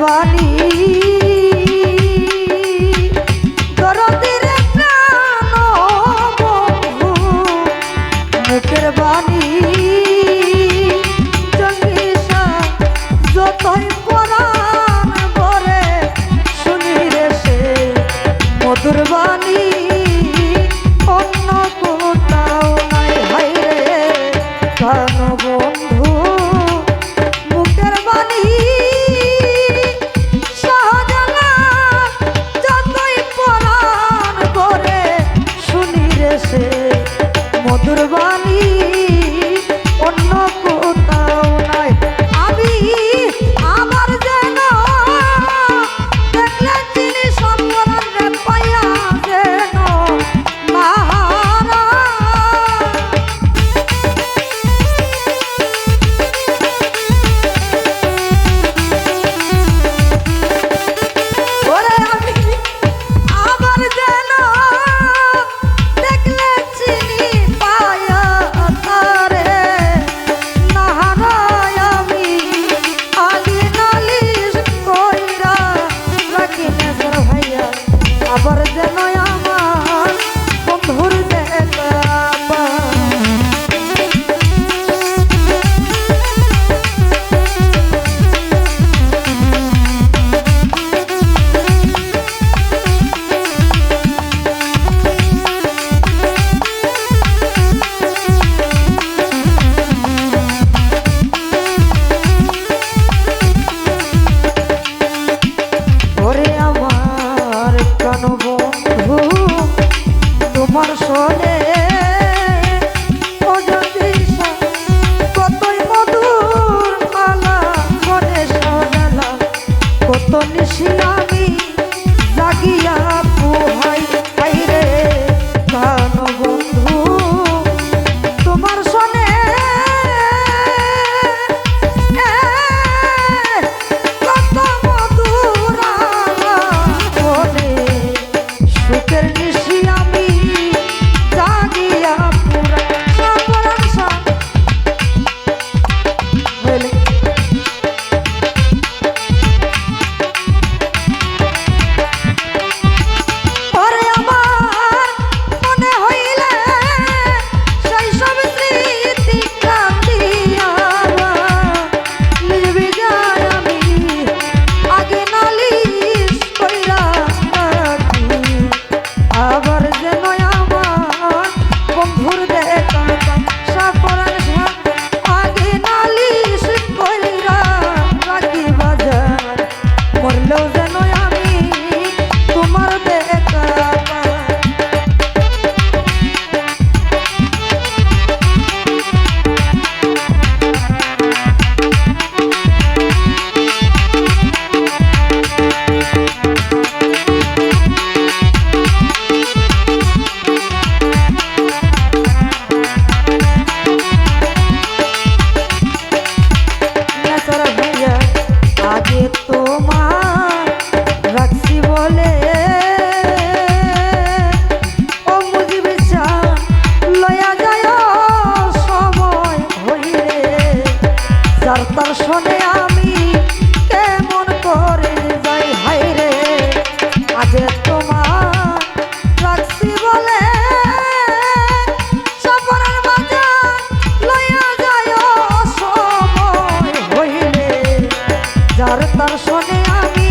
বাণী দরদের প্রাণ বন্ধু মুখের বাণী জঙ্গিসা যতই পরাণ ভরে শুনি রে সে মধুর বাণী অন্য কোথাও নাই হায় রে প্রাণ বন্ধু মুখের বাণী মধুর বাণী অন্য কোথাও নাই আমি আমার যেন দেখলে চিনি সম্পর্কে পাইয়া যেন মাহারা ওরে আমি আমার যেন দেখলে চিনি আবার যেন আমার বন্ধুর দেখা তোমার শোনে কতই মধুর মালা মনে শোনালা কত নিশি আমি জাগিয়া পুহাই রে গান বন্ধু তোমার শোনে কত মধুর মনে সুখের নিশি আমি জাগিয়া পুরা সাপরান সাপ হইলে ওরে আমার মনে হইলে সেই সব স্মৃতি কান্দিয়া নিবি যায় আমি আগে নালিশ কইরা আবার যেন আমার বন্ধুর দেখা সাপরান আগে নালিশ কইরা রাখি বাজার মরলেও যেন আমি তোমার দেখা আগে তোমার রাখছি বলে ও মুজিবে চান লয়া যায় সময় হইরে যার তার শোনে আমি কেমন করে যাই হাইরে আগে তোমার রাখছি বলে সপনের বাজার লয়া যায় সময় হইলে যার তার শোনে আমি